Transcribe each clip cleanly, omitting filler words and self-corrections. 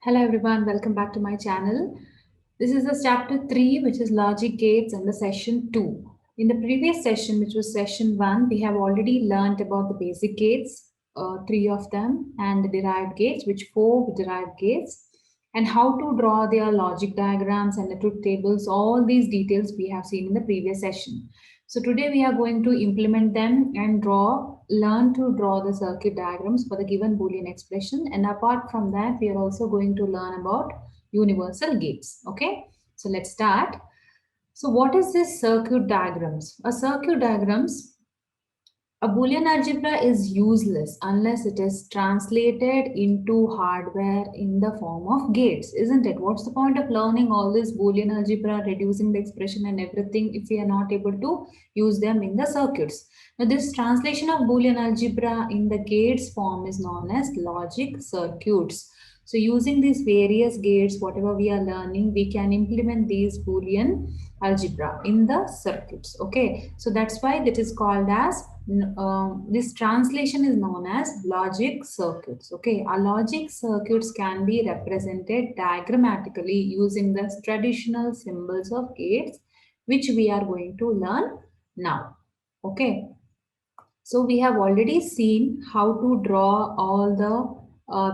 Hello everyone, welcome back to my channel. This is the chapter 3, which is logic gates, and the session 2. In the previous session, which was session 1, we have already learned about the basic gates, 3 of them, and the derived gates, which 4 derived gates, and how to draw their logic diagrams and the truth tables. All these details we have seen in the previous session. So today we are going to implement them and learn to draw the circuit diagrams for the given Boolean expression. And apart from that, we are also going to learn about universal gates. Okay, so let's start. So what is this circuit diagrams? A circuit diagrams, a Boolean algebra is useless unless it is translated into hardware in the form of gates, isn't it? What's the point of learning all this Boolean algebra, reducing the expression and everything if we are not able to use them in the circuits? Now, this translation of Boolean algebra in the gates form is known as logic circuits. So using these various gates, whatever we are learning, we can implement these Boolean algebra in the circuits. Okay, so that's why that is called as this translation is known as logic circuits. Okay, our logic circuits can be represented diagrammatically using the traditional symbols of gates, which we are going to learn now. Okay, so we have already seen how to draw all the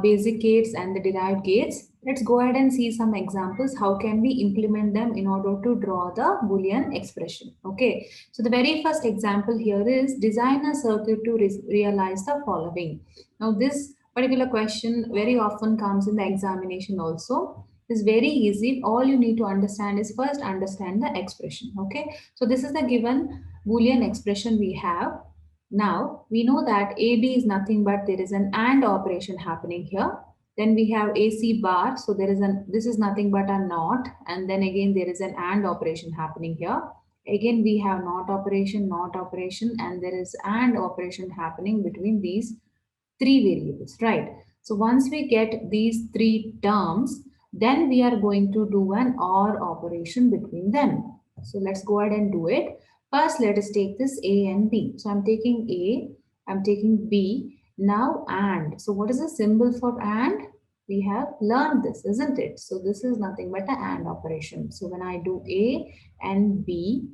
basic gates and the derived gates. Let's go ahead and see some examples. How can we implement them in order to draw the Boolean expression? Okay, so the very first example here is design a circuit to realize the following. Now this particular question very often comes in the examination also. It's very easy. All you need to understand is first understand the expression. Okay, so this is the given Boolean expression we have. Now we know that AB is nothing but there is an AND operation happening here. Then we have AC bar. So there is this is nothing but a NOT. And then again there is an AND operation happening here. Again we have NOT operation, and there is AND operation happening between these three variables, right? So once we get these three terms, then we are going to do an OR operation between them. So let's go ahead and do it. First, let us take this A and B. So I'm taking A, I'm taking B. Now AND. So what is the symbol for AND? We have learned this, isn't it? So this is nothing but an AND operation. So when I do A and B,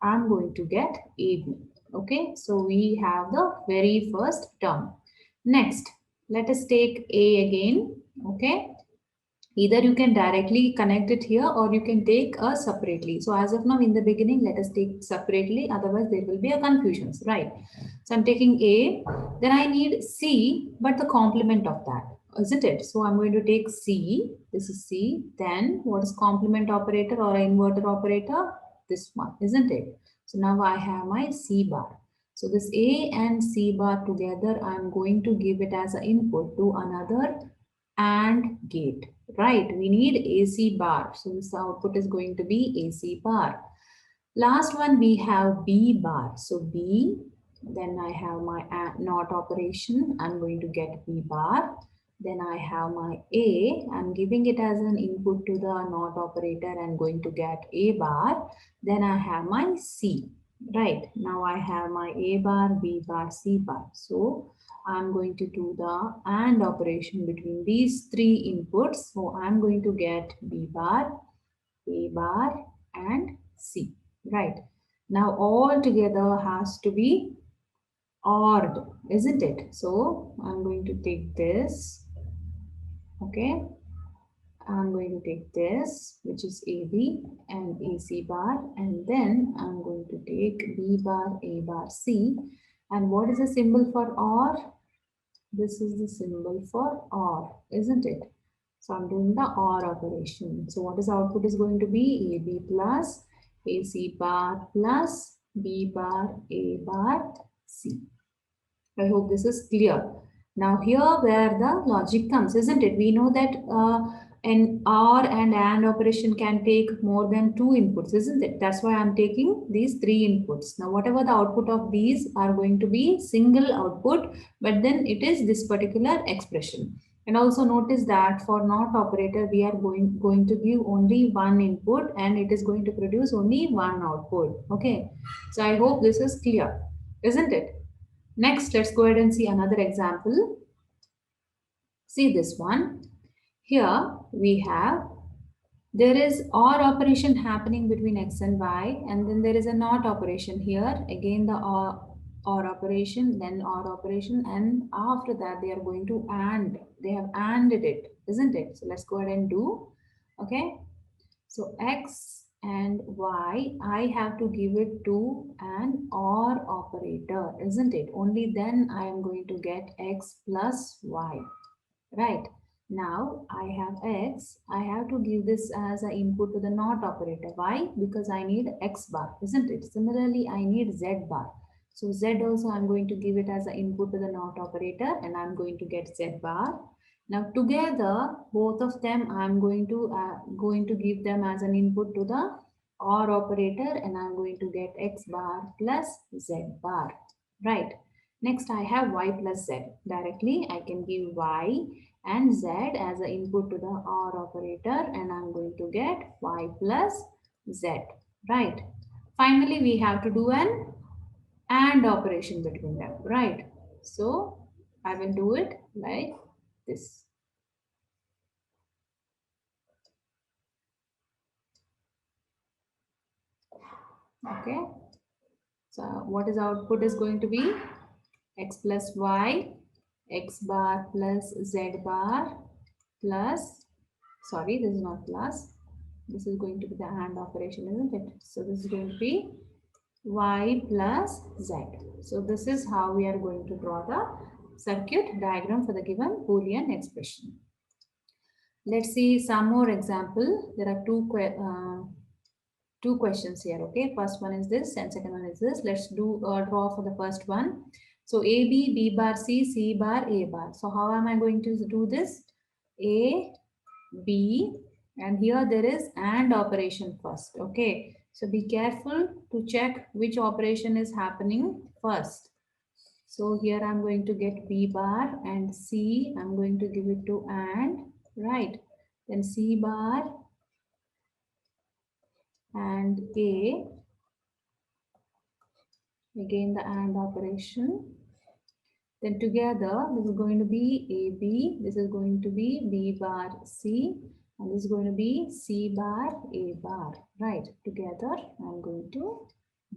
I'm going to get AB. Okay, so we have the very first term. Next, let us take A again. Okay, either you can directly connect it here or you can take a separately. So as of now in the beginning, let us take separately, otherwise there will be a confusions, right? So I'm taking A, then I need C, but the complement of that, isn't it? So I'm going to take C, this is C, then what is complement operator or inverter operator? This one, isn't it? So now I have my C bar. So this A and C bar together, I'm going to give it as an input to another AND gate, right? We need AC bar. So this output is going to be AC bar. Last one, we have B bar. So B, then I have my NOT operation. I'm going to get B bar. Then I have my A. I'm giving it as an input to the NOT operator and going to get A bar. Then I have my C. Right. Now I have my A bar, B bar, C bar. So I'm going to do the AND operation between these three inputs. So I'm going to get B bar, A bar, and C. Right. Now all together has to be ORed, isn't it? So I'm going to take this. Okay. I'm going to take this, which is AB and AC bar, and then I'm going to take B bar, A bar, C. And what is the symbol for OR? This is the symbol for OR, isn't it? So I'm doing the OR operation. So what is output is going to be AB plus AC bar plus B bar, A bar, C. I hope this is clear. Now here where the logic comes, isn't it? We know that an OR and AND operation can take more than two inputs, isn't it? That's why I'm taking these three inputs. Now whatever the output of these are going to be single output, but then it is this particular expression. And also notice that for NOT operator, we are going to give only one input and it is going to produce only one output. Okay. So I hope this is clear, isn't it? Next, let's go ahead and see another example. See this one. here we have, there is OR operation happening between X and Y, and then there is a NOT operation here. Again, the OR operation, then OR operation, and after that they are going to AND. They have ANDed it, isn't it? So let's go ahead and do. Okay. So X and Y, I have to give it to an OR operator, isn't it? Only then I am going to get X plus Y, right? Now I have X, I have to give this as an input to the NOT operator. Why? Because I need X bar, isn't it? Similarly, I need Z bar. So Z also I'm going to give it as an input to the NOT operator, and I'm going to get Z bar. Now together, both of them I'm going to give them as an input to the OR operator, and I'm going to get X bar plus Z bar, right? Next I have Y plus Z. Directly I can give Y and Z as an input to the OR operator, and I'm going to get Y plus Z, right? Finally, we have to do an AND operation between them, right? So I will do it like this. Okay. So what is output is going to be X plus Y, X bar plus Z bar plus, sorry, this is not plus. This is going to be the AND operation, isn't it? So this is going to be Y plus Z. So this is how we are going to draw the circuit diagram for the given Boolean expression. Let's see some more example. There are two questions here. Okay, first one is this and second one is this. Let's do draw for the first one. So A, B, B bar, C bar, A bar. So how am I going to do this? A, B, and here there is AND operation first. Okay, so be careful to check which operation is happening first. So here I'm going to get B bar and C, I'm going to give it to AND, right? Then C bar and A, again the AND operation. Then together this is going to be AB, this is going to be B bar C, and this is going to be C bar A bar, right? Together I'm going to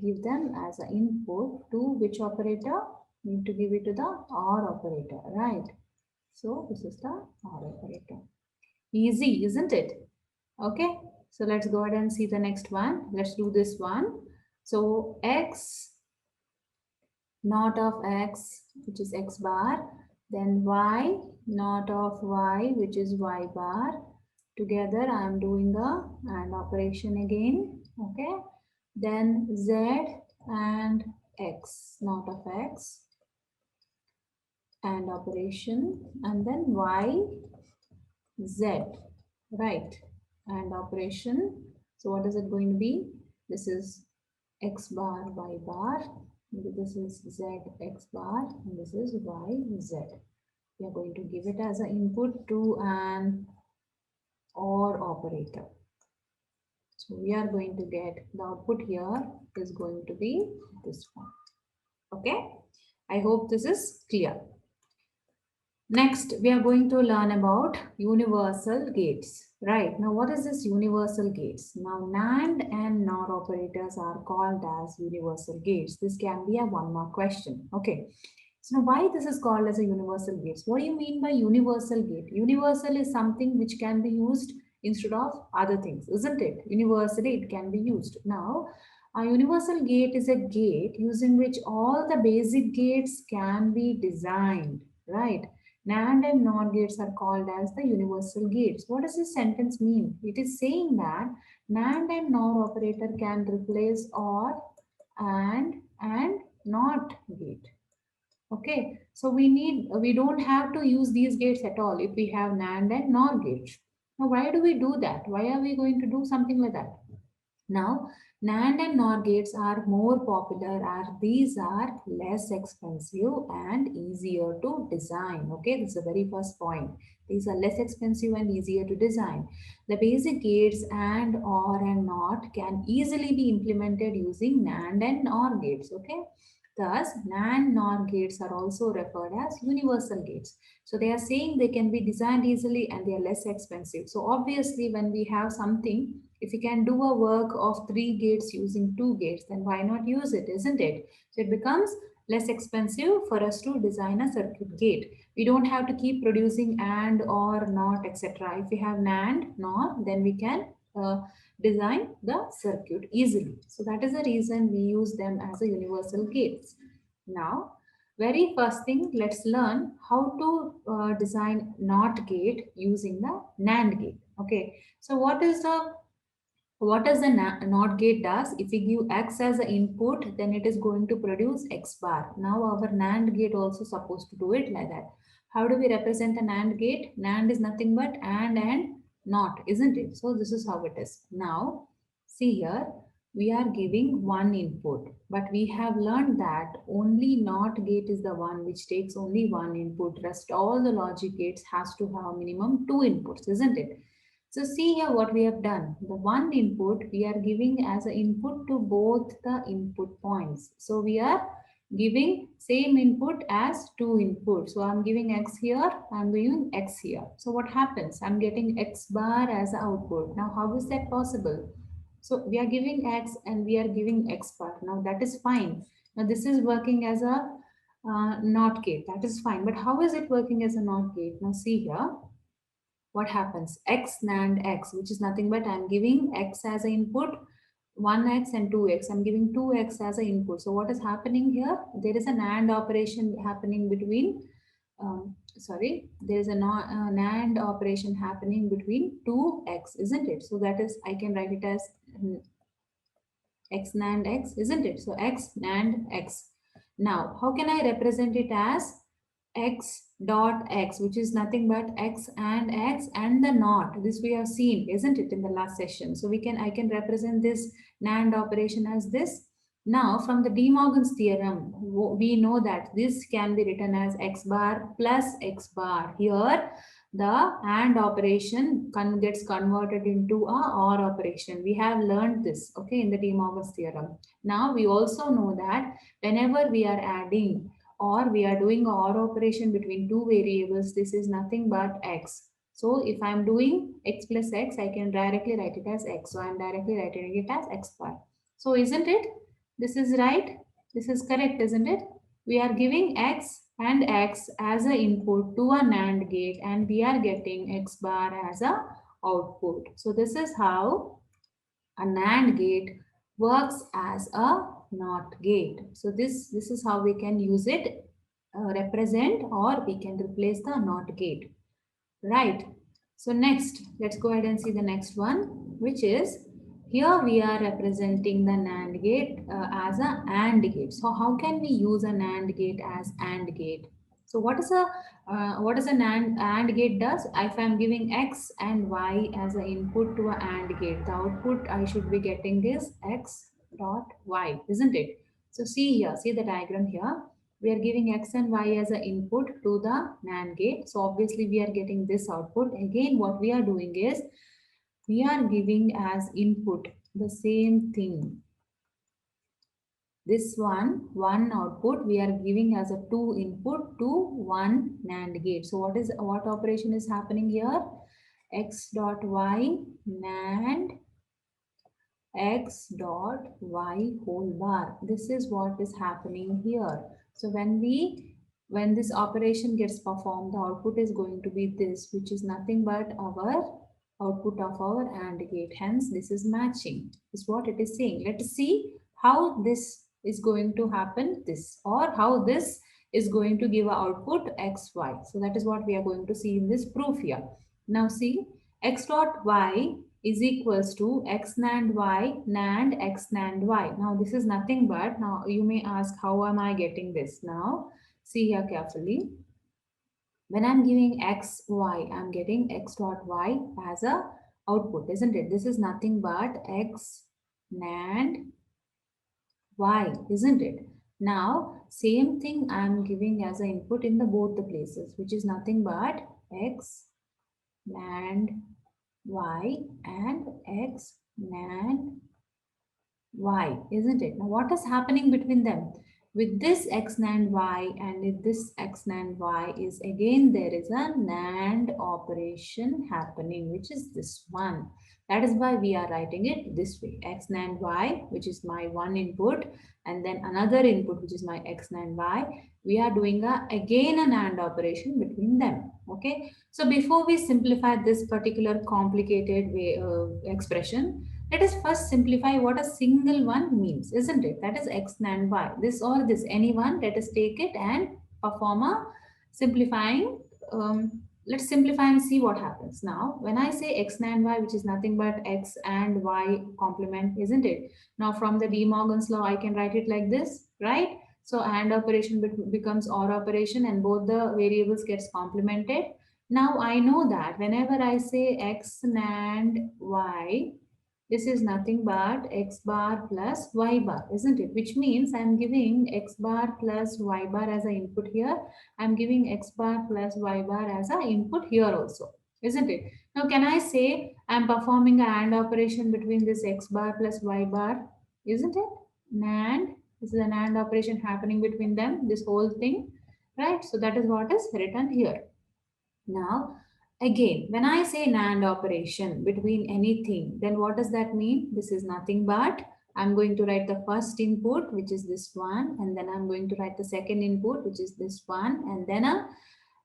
give them as an input to which operator? Need to give it to the OR operator, right? So this is the OR operator. Easy, isn't it? Okay, so let's go ahead and see the next one. Let's do this one. So X naught of X, which is X bar, then Y naught of Y, which is Y bar. Together I am doing the AND operation again. Okay, then Z and X, naught of X, AND operation, and then Y Z, right, AND operation. So what is it going to be? This is X bar Y bar, this is Z X bar, and this is Y Z. We are going to give it as an input to an OR operator. So we are going to get the output here is going to be this one. Okay, I hope this is clear. Next, we are going to learn about universal gates. Right, now what is this universal gates? Now NAND and NOR operators are called as universal gates. This can be a one-mark question. Okay, so now why this is called as a universal gates? What do you mean by universal gate? Universal is something which can be used instead of other things, isn't it? Universally it can be used. Now, a universal gate is a gate using which all the basic gates can be designed, right? NAND and NOR gates are called as the universal gates. What does this sentence mean? It is saying that NAND and NOR operator can replace OR, AND NOT gate. Okay, so we don't have to use these gates at all if we have NAND and NOR gates. Now, why do we do that? Why are we going to do something like that? Now, NAND and NOR gates are more popular as these are less expensive and easier to design. Okay, this is the very first point. These are less expensive and easier to design. The basic gates AND, OR and NOT can easily be implemented using NAND and NOR gates. Okay, Thus, NAND NOR gates are also referred as universal gates. So they are saying they can be designed easily and they are less expensive. So obviously, when we have something, if you can do a work of 3 gates using 2 gates, then why not use it, isn't it? So it becomes less expensive for us to design a circuit gate. We don't have to keep producing AND or NOT, etc. If we have NAND, NOR, then we can design the circuit easily. So that is the reason we use them as a universal gates. Now, very first thing, let's learn how to design NOT gate using the NAND gate. Okay, so what does the NOT gate does? If we give X as the input, then it is going to produce X bar. Now our NAND gate also supposed to do it like that. How do we represent a NAND gate? NAND is nothing but and NOT, isn't it? So this is how it is. Now, see here, we are giving one input, but we have learned that only NOT gate is the one which takes only one input. Rest all the logic gates has to have minimum 2 inputs, isn't it? So see here what we have done. The one input we are giving as an input to both the input points. So we are giving same input as 2 inputs. So I'm giving X here, I'm giving X here. So what happens? I'm getting X bar as the output. Now how is that possible? So we are giving X and we are giving X bar. Now that is fine. Now this is working as a NOT gate. That is fine. But how is it working as a NOT gate? Now see here what happens? X NAND X, which is nothing but I'm giving X as an input, 1X and 2X. I'm giving 2X as an input. So what is happening here? There is a NAND operation happening between, there is a NAND operation happening between 2X, isn't it? So that is, I can write it as X NAND X, isn't it? So X NAND X. Now, how can I represent it as X dot X, which is nothing but X and the NOT. This we have seen, isn't it, in the last session? So I can represent this NAND operation as this. Now, from the De Morgan's theorem, we know that this can be written as X bar plus X bar. Here, the AND operation gets converted into a OR operation. We have learned this, okay, in the De Morgan's theorem. Now, we also know that whenever we are adding or we are doing a OR operation between 2 variables, this is nothing but X. So if I'm doing X plus X, I can directly write it as X. So I'm directly writing it as X bar. So isn't it? This is right. This is correct, isn't it? We are giving X and X as an input to a NAND gate and we are getting X bar as a output. So this is how a NAND gate works as a NOT gate. So this is how we can use it, represent, or we can replace the NOT gate. Right. So next, let's go ahead and see the next one, which is here we are representing the NAND gate as a AND gate. So how can we use a NAND gate as AND gate? So what is a AND gate does? If I'm giving X and Y as an input to a AND gate, the output I should be getting is X dot Y, isn't it? So see here, see the diagram here. We are giving X and Y as an input to the NAND gate. So obviously we are getting this output. Again, what we are doing is we are giving as input the same thing. This one output we are giving as a 2 input to one NAND gate. So what operation is happening here? X dot Y NAND X dot Y whole bar. This is what is happening here. So when this operation gets performed, the output is going to be this, which is nothing but our output of our AND gate. Hence, this is matching, is what it is saying. Let us see how this is going to happen, this, or how this is going to give an output XY. So that is what we are going to see in this proof here. Now see, X dot Y is equals to X NAND Y NAND X NAND Y. Now this is nothing but, now you may ask, how am I getting this? Now see here carefully. When I'm giving X, Y, I'm getting X dot Y as a output, isn't it? This is nothing but X NAND Y, isn't it? Now, same thing I'm giving as an input in the both the places, which is nothing but X NAND Y and X NAND Y, isn't it? Now, what is happening between them? with this x NAND y and with this x NAND y is again there is a NAND operation happening, which is this one. That is why we are writing it this way, x NAND y, which is my one input, and then another input, which is my x NAND y. We are doing again a NAND operation between them. Okay. So before we simplify this particular complicated way, expression, let us first simplify what a single one means, isn't it? That is x NAND y. This or this, any one, let us take it and perform a simplifying. Let's simplify and see what happens. Now, when I say x NAND y, which is nothing but x and y complement, isn't it? Now, from the De Morgan's law, I can write it like this, right? So, AND operation becomes OR operation and both the variables gets complemented. Now, I know that whenever I say x NAND y, this is nothing but x bar plus y bar, isn't it? Which means I'm giving x bar plus y bar as an input here. I'm giving x bar plus y bar as an input here also, isn't it? Now, can I say I'm performing an AND operation between this x bar plus y bar, isn't it? NAND, this is an AND operation happening between them, this whole thing, right? So that is what is written here. Now, again, when I say NAND operation between anything, then what does that mean? This is nothing but I'm going to write the first input, which is this one, and then I'm going to write the second input, which is this one, and then a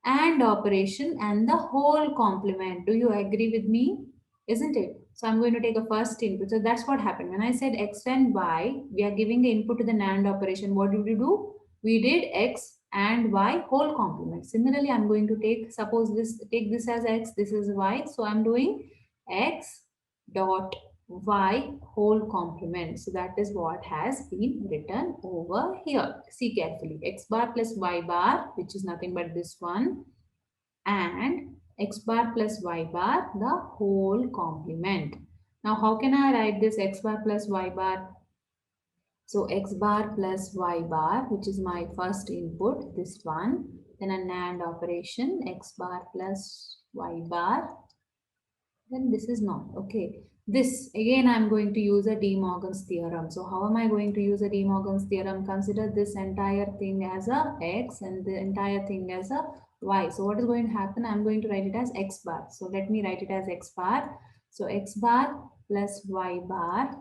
AND operation and the whole complement. Do you agree with me? Isn't it? So I'm going to take a first input. So that's what happened. When I said x and y, we are giving the input to the NAND operation. What did we do? We did x and y whole complement. Similarly, I'm going to take this as x, this is y. So I'm doing x dot y whole complement. So that is what has been written over here. See carefully. X bar plus y bar, which is nothing but this one, and x bar plus y bar, the whole complement. Now, how can I write this x bar plus y bar? So x bar plus y bar, which is my first input, this one, then a NAND operation, x bar plus y bar, then this is not, okay. This, again, I'm going to use a De Morgan's theorem. So how am I going to use a De Morgan's theorem? Consider this entire thing as a x and the entire thing as a y. So what is going to happen? I'm going to write it as x bar. So let me write it as x bar. So x bar plus y bar.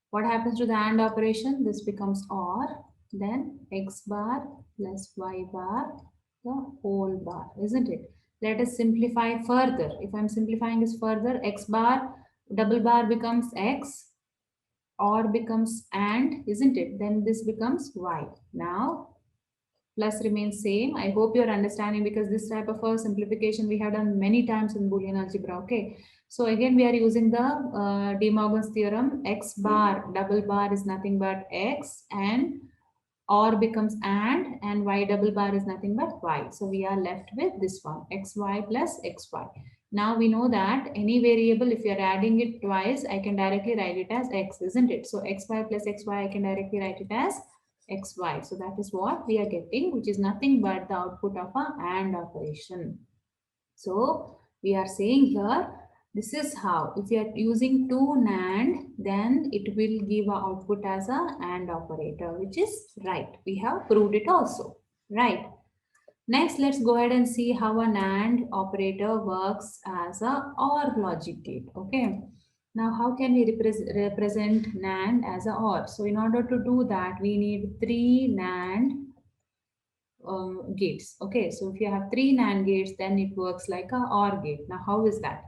What happens to the AND operation? This becomes OR. Then x bar plus y bar, the whole bar, isn't it? Let us simplify further. If I'm simplifying this further, x bar, double bar becomes x, OR becomes AND, isn't it? Then this becomes y. Now, plus remains same. I hope you're understanding because this type of a simplification we have done many times in Boolean algebra, okay? So again, we are using the De Morgan's theorem. X bar, double bar is nothing but x, and or becomes and y double bar is nothing but y. So we are left with this one, xy plus xy. Now we know that any variable, if you're adding it twice, I can directly write it as x, isn't it? So xy plus xy, I can directly write it as xy. So that is what we are getting, which is nothing but the output of a AND operation. So we are saying here, this is how, if you are using two NAND, then it will give a output as a AND operator, which is right. We have proved it also, right? Next, let's go ahead and see how a NAND operator works as a OR logic gate, okay? Now, how can we represent NAND as a OR? So in order to do that, we need three NAND gates. Okay, so if you have three NAND gates, then it works like a OR gate. Now, how is that?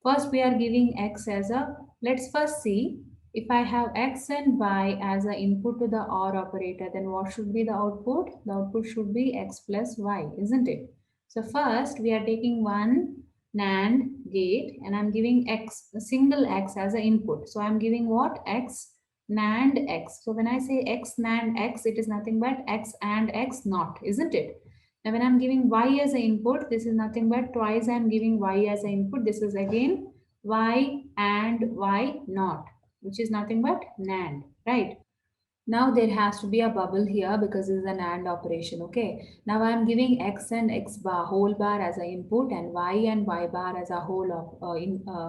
First, we are giving x as a, let's first see, if I have x and y as an input to the OR operator, then what should be the output? The output should be x plus y, isn't it? So first, we are taking one NAND gate and I'm giving x, a single x as an input. So I'm giving what? X NAND x. So when I say x NAND x, it is nothing but x and x not, isn't it? Now when I'm giving y as an input, this is nothing but twice I'm giving y as an input. This is again y and y not, which is nothing but NAND, right? Now there has to be a bubble here because this is an AND operation. Okay. Now I am giving x and x bar whole bar as an input and y bar as a whole of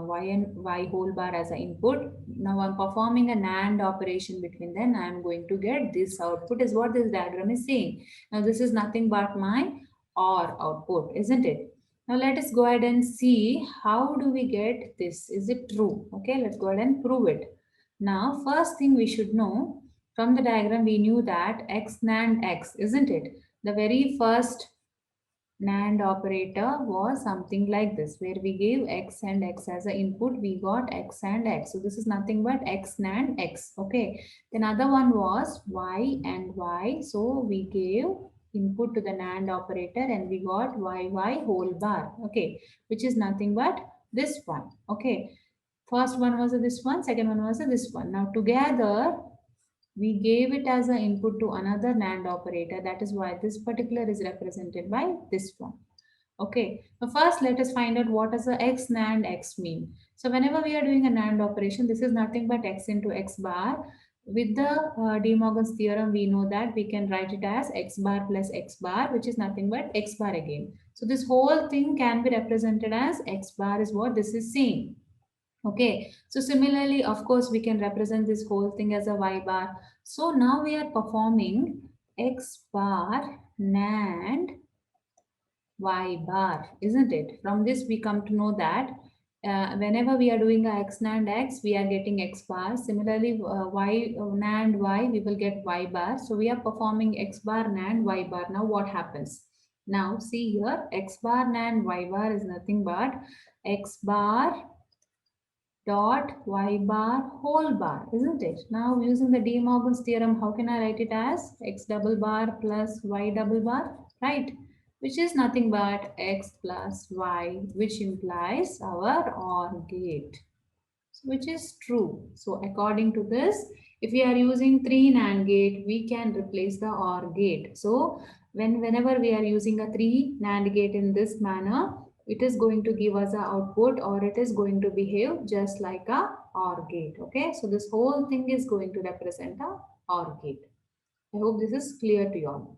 y and y whole bar as an input. Now I'm performing an AND operation between them. I am going to get this output is what this diagram is saying. Now this is nothing but my OR output, isn't it? Now let us go ahead and see how do we get this. Is it true? Okay, let's go ahead and prove it. Now first thing we should know, from the diagram, we knew that x NAND x, isn't it? The very first NAND operator was something like this, where we gave x and x as an input, we got x and x. So this is nothing but x NAND x, okay? Then other one was y and y. So we gave input to the NAND operator and we got y whole bar, okay? Which is nothing but this one, okay? First one was this one, second one was this one. Now together, we gave it as an input to another NAND operator. That is why this particular is represented by this one. Okay, so first let us find out what does the x NAND x mean. So whenever we are doing a NAND operation, this is nothing but x into x bar. With the De Morgan's theorem, we know that we can write it as x bar plus x bar, which is nothing but x bar again. So this whole thing can be represented as x bar is what this is saying. Okay, so similarly, of course, we can represent this whole thing as a y bar. So now we are performing x bar NAND y bar, isn't it? From this, we come to know that whenever we are doing a x NAND x, we are getting x bar. Similarly, y NAND y, we will get y bar. So we are performing x bar NAND y bar. Now what happens? Now see here, x bar NAND y bar is nothing but x bar dot y bar whole bar, isn't it? Now using the De Morgan's theorem, how can I write it as x double bar plus y double bar, right? Which is nothing but x plus y, which implies our OR gate, so which is true. So according to this, if we are using 3 NAND gate, we can replace the OR gate. So whenever we are using a 3 NAND gate in this manner, it is going to give us a output or it is going to behave just like a OR gate. Okay, so this whole thing is going to represent a OR gate. I hope this is clear to you all.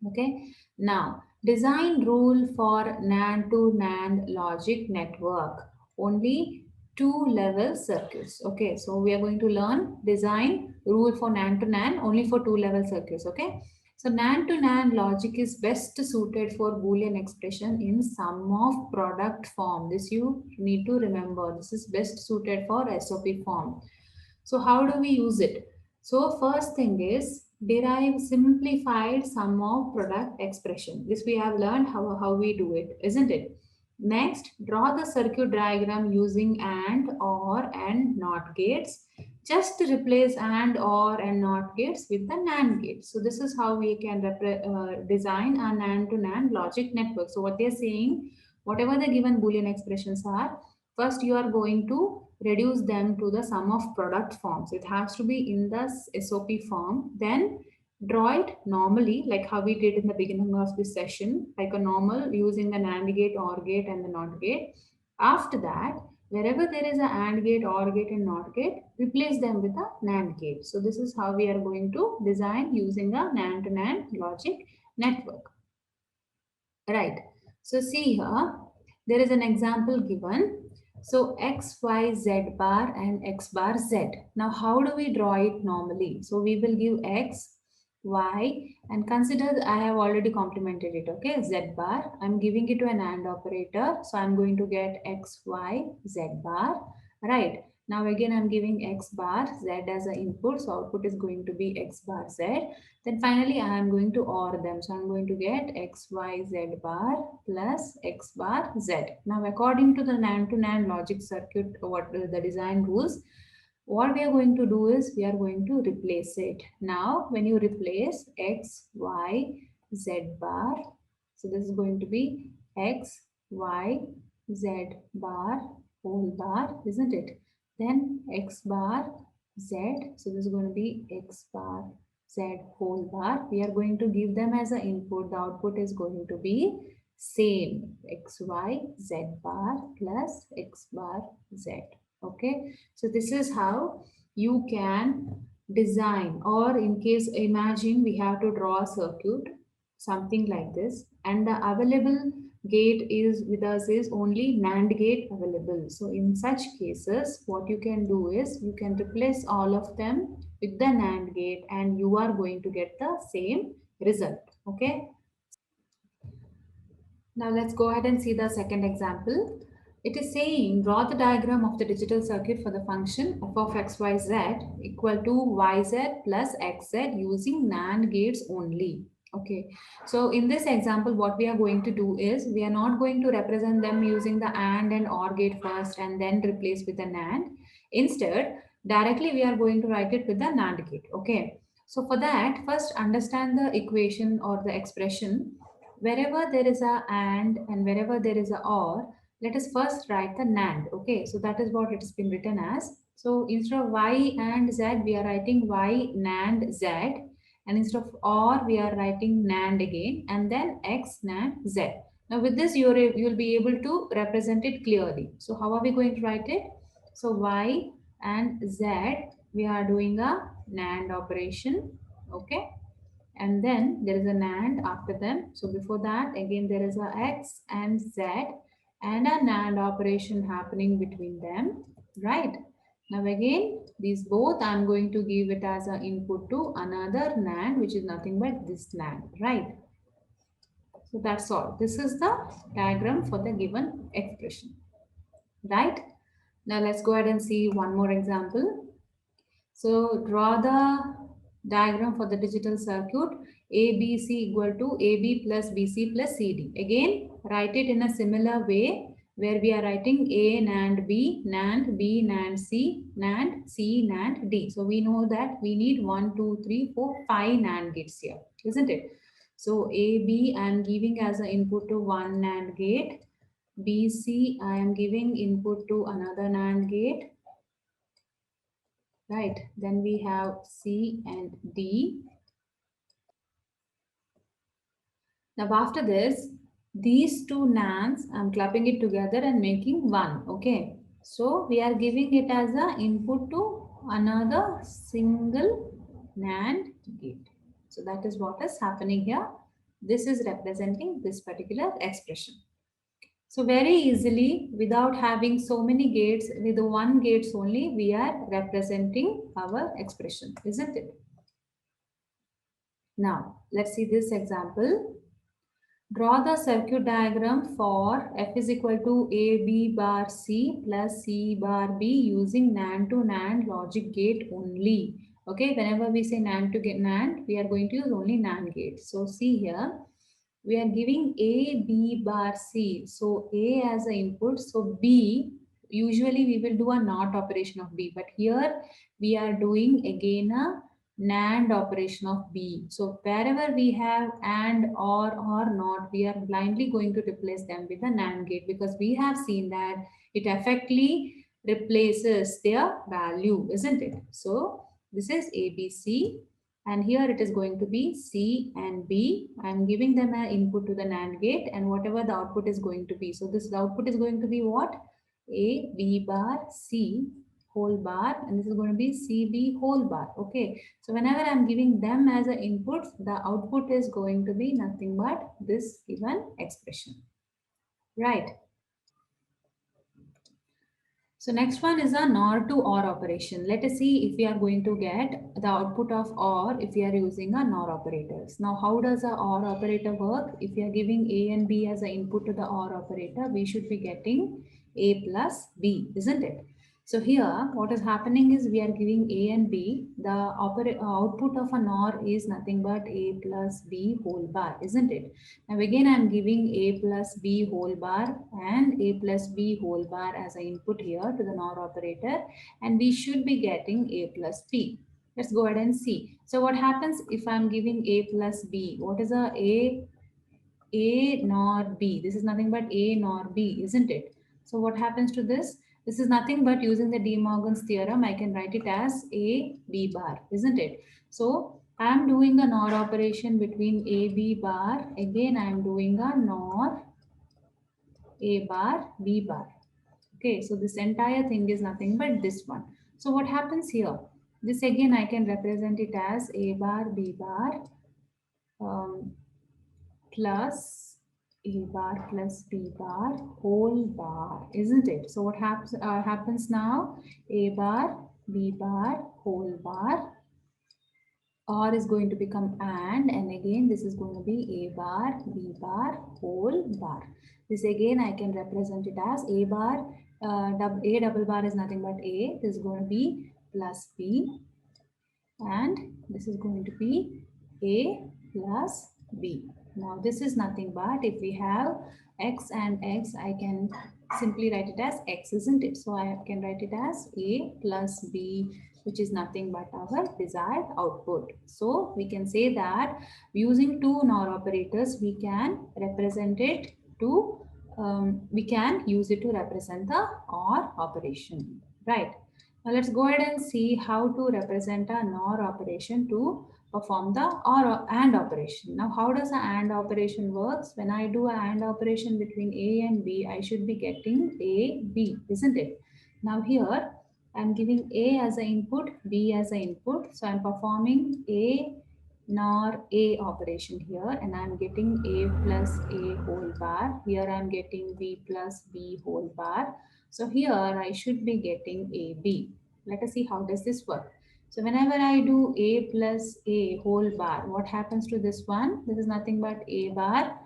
Okay, now design rule for NAND to NAND logic network. Only two level circuits. Okay, so we are going to learn design rule for NAND to NAND only for two level circuits. Okay, so NAND to NAND logic is best suited for Boolean expression in sum of product form. This you need to remember. This is best suited for SOP form. So how do we use it? So first thing is derive simplified sum of product expression. This we have learned how we do it, isn't it? Next, draw the circuit diagram using AND, OR and NOT gates. Just replace AND, OR and NOT gates with the NAND gate. So this is how we can design a NAND to NAND logic network. So what they're saying, whatever the given Boolean expressions are, first you are going to reduce them to the sum of product forms. It has to be in the SOP form. Then draw it normally, like how we did in the beginning of this session, like a normal using the NAND gate, OR gate, and the NOT gate. After that, wherever there is a AND gate, OR gate, and NOT gate, replace them with a NAND gate. So this is how we are going to design using a NAND to NAND logic network. Right. So see here, there is an example given. So x, y, z bar and x bar z. Now how do we draw it normally? So we will give x, y and consider I have already complemented it. Okay, z bar. I'm giving it to an AND operator. So I'm going to get x, y, z bar. Right. Now again I'm giving x bar z as an input. So output is going to be x bar z. Then finally, I am going to OR them. So I'm going to get x, y, z bar plus x bar z. Now, according to the NAND to NAND logic circuit, what the design rules, what we are going to do is we are going to replace it. Now, when you replace x, y, z bar, so this is going to be x, y, z bar, whole bar, isn't it? Then x bar, z, so this is going to be x bar, z whole bar. We are going to give them as an input. The output is going to be same x, y, z bar plus x bar, z. Okay, so this is how you can design, or in case imagine we have to draw a circuit, something like this, and the available gate is with us is only NAND gate available. So in such cases, what you can do is you can replace all of them with the NAND gate and you are going to get the same result. Okay. Now let's go ahead and see the second example. It is saying draw the diagram of the digital circuit for the function f of xyz equal to yz plus xz using NAND gates only. Okay, so in this example, what we are going to do is we are not going to represent them using the and or gate first and then replace with the NAND. Instead, directly we are going to write it with the NAND gate. Okay, so for that, first understand the equation or the expression. Wherever there is a and wherever there is a or, let us first write the NAND. Okay, so that is what it has been written as. So instead of y and z, we are writing y NAND z, and instead of or, we are writing NAND again, and then x NAND z. Now with this, you will be able to represent it clearly. So how are we going to write it? So y and z, we are doing a NAND operation. Okay, and then there is an and after them. So before that, again there is a x and z and an and operation happening between them, right? Now again, these both I'm going to give it as an input to another NAND, which is nothing but this NAND, right? So that's all. This is the diagram for the given expression, right? Now let's go ahead and see one more example. So draw the diagram for the digital circuit ABC equal to AB plus BC plus CD. Again, write it in a similar way where we are writing A NAND B, NAND B, NAND C, NAND C, NAND D. So we know that we need 1, 2, 3, 4, 5 NAND gates here, isn't it? So AB I am giving as an input to one NAND gate. BC I am giving input to another NAND gate, right? Then we have C and D. Now after this, these two NANDs, I'm clapping it together and making one. Okay, so we are giving it as an input to another single NAND gate. So that is what is happening here. This is representing this particular expression. So very easily, without having so many gates, with the one gates only, we are representing our expression, isn't it? Now, let's see this example. Draw the circuit diagram for F is equal to AB bar C plus C bar B using NAND to NAND logic gate only. Okay, whenever we say NAND to get NAND, we are going to use only NAND gate. So see here, we are giving A, B bar C. So A as an input, so B, usually we will do a NOT operation of B, but here we are doing again a NAND operation of B. So wherever we have AND or not, we are blindly going to replace them with a NAND gate because we have seen that it effectively replaces their value, isn't it? So this is ABC and here it is going to be C and B. I'm giving them an input to the NAND gate and whatever the output is going to be. So this output is going to be what? A, B bar, C whole bar, and this is going to be CB whole bar. Okay, so whenever I'm giving them as an input, the output is going to be nothing but this given expression, right? So next one is a NOR to OR operation. Let us see if we are going to get the output of OR if we are using a NOR operators. Now how does a OR operator work? If we are giving A and B as an input to the OR operator, we should be getting A plus B, isn't it? So here what is happening is we are giving A and B. The output of a NOR is nothing but A plus B whole bar, isn't it? Now again I'm giving A plus B whole bar and A plus B whole bar as an input here to the NOR operator, and we should be getting A plus B. Let's go ahead and see. So what happens if I'm giving A plus B? What is A nor B? This is nothing but A nor B, isn't it? So what happens to this? This is nothing but using the De Morgan's theorem, I can write it as A B bar, isn't it? So I am doing a NOR operation between A B bar. Again, I am doing a NOR A bar B bar. Okay, so this entire thing is nothing but this one. So what happens here? This again I can represent it as A bar B bar plus A bar plus B bar whole bar, isn't it? So what happens now? A bar B bar whole bar, or is going to become and again this is going to be A bar B bar whole bar. This again I can represent it as A bar, A double bar is nothing but A. This is going to be plus B, and this is going to be A plus B. Now this is nothing but, if we have x and x, I can simply write it as x, isn't it? So I can write it as A plus B, which is nothing but our desired output. So we can say that using two NOR operators, we can represent it to, we can use it to represent the OR operation, right? Now let's go ahead and see how to represent a NOR operation to perform the OR AND operation. Now how does the AND operation works? When I do an AND operation between A and B, I should be getting A, B, isn't it? Now here I'm giving A as an input, B as an input. So I'm performing A NOR A operation here, and I'm getting A plus A whole bar. Here I'm getting B plus B whole bar. So here I should be getting AB. Let us see how does this work. So whenever I do A plus A whole bar, what happens to this one? This is nothing but A bar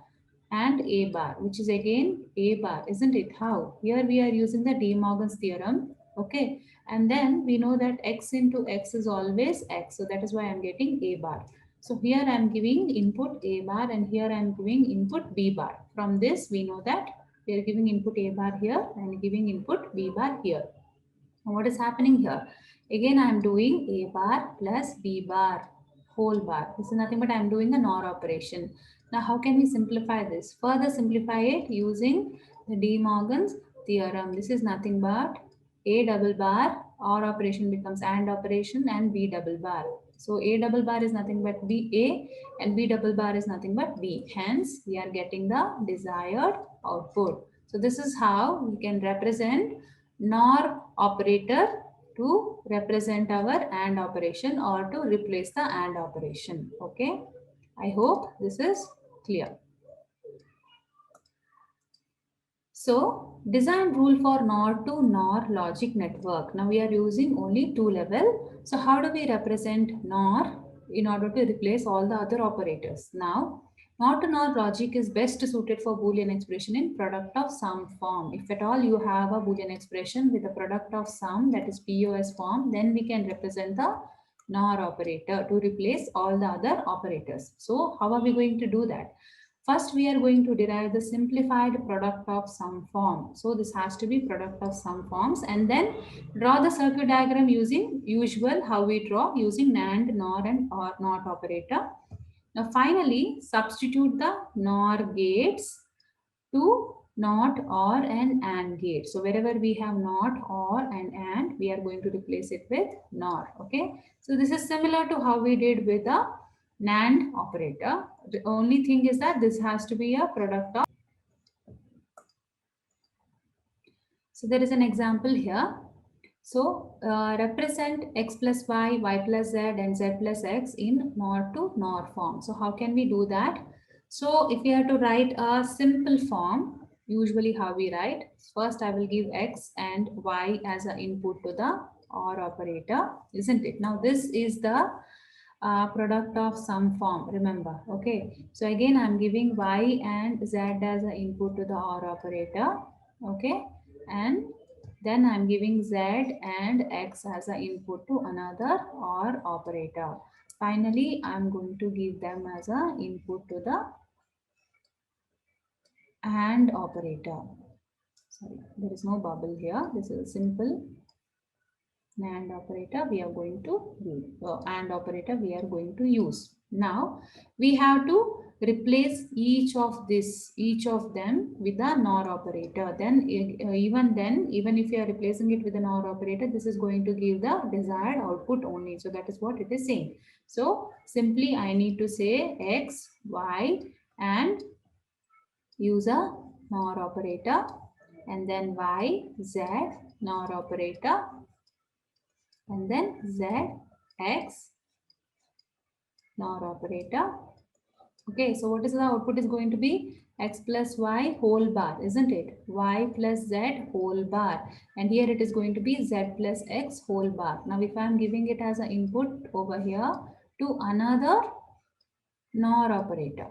and A bar, which is again A bar, isn't it? How? Here we are using the De Morgan's theorem. Okay. And then we know that X into X is always X. So that is why I'm getting A bar. So here I'm giving input A bar, and here I'm giving input B bar. From this, we know that we are giving input A bar here and giving input B bar here. Now what is happening here? Again, I am doing A bar plus B bar whole bar. This is nothing but I am doing the NOR operation. Now, how can we simplify this? Further simplify it using the De Morgan's theorem. This is nothing but A double bar, OR operation becomes AND operation, and B double bar. So A double bar is nothing but B A, and B double bar is nothing but B. Hence, we are getting the desired output. So this is how we can represent NOR operator to represent our AND operation or to replace the AND operation. Okay. I hope this is clear. So design rule for NOR to NOR logic network. Now we are using only two level. So how do we represent NOR in order to replace all the other operators? Now NOR to NOR logic is best suited for Boolean expression in product of sum form. If at all you have a Boolean expression with a product of sum, that is POS form, then we can represent the NOR operator to replace all the other operators. So how are we going to do that? First, we are going to derive the simplified product of sum form. So this has to be product of sum forms, and then draw the circuit diagram using usual how we draw using NAND, NOR and OR NOT operator. Now finally, substitute the NOR gates to NOT, OR and AND gate. So wherever we have NOT, OR and AND, we are going to replace it with NOR. Okay. So this is similar to how we did with the NAND operator. The only thing is that this has to be a product of. So there is an example here. So represent x plus y plus z, and z plus x in NOR to NOR form. So how can we do that? So if we have to write a simple form, usually how we write, first I will give x and y as an input to the OR operator, isn't it? Now this is the product of sum form, remember. Okay, so again I'm giving y and z as an input to the OR operator. Okay, and then I'm giving z and x as an input to another OR operator. Finally, I'm going to give them as an input to the AND operator. Sorry, there is no bubble here. This is a simple NAND operator we are going to use. AND operator we are going to use. Now we have to replace each of them with a NOR operator. Then even if you are replacing it with a NOR operator, this is going to give the desired output only. So that is what it is saying. So simply I need to say x, y, and use a NOR operator, and then y, z, NOR operator, and then z, x, NOR operator. Okay, so what is the output is going to be? X plus y whole bar, isn't it? Y plus z whole bar. And here it is going to be z plus x whole bar. Now if I am giving it as an input over here to another NOR operator.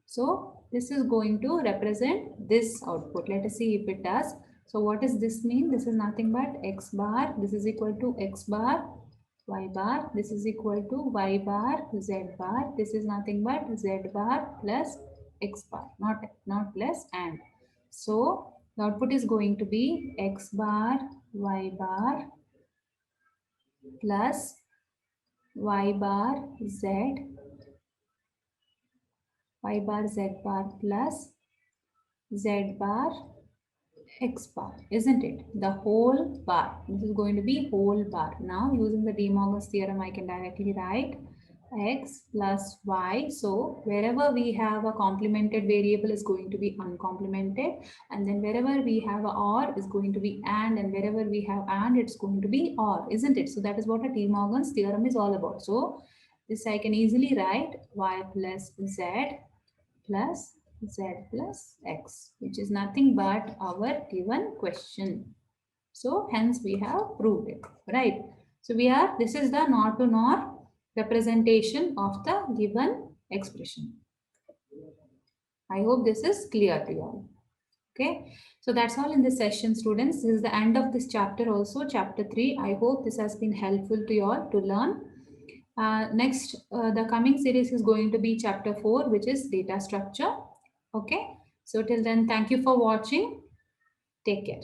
So this is going to represent this output. Let us see if it does. So what does this mean? This is nothing but x bar. This is equal to x bar, y bar. This is equal to y bar, z bar. This is nothing but z bar plus x bar, not plus and. So the output is going to be x bar, y bar plus y bar, z, y bar, z bar plus z bar, x bar, isn't it? The whole bar. This is going to be whole bar. Now using the De Morgan's theorem, I can directly write x plus y. So wherever we have a complemented variable is going to be uncomplemented, and then wherever we have a or is going to be and wherever we have and it's going to be or, isn't it? So that is what a De Morgan's theorem is all about. So this I can easily write y plus z plus z plus x, which is nothing but our given question. So hence we have proved it, right? So this is the NOR to NOR representation of the given expression. I hope this is clear to you all. Okay, so that's all in this session, students. This is the end of this chapter also, chapter 3. I hope this has been helpful to you all to learn. Next, the coming series is going to be chapter 4, which is data structure. Okay, so till then, thank you for watching. Take care.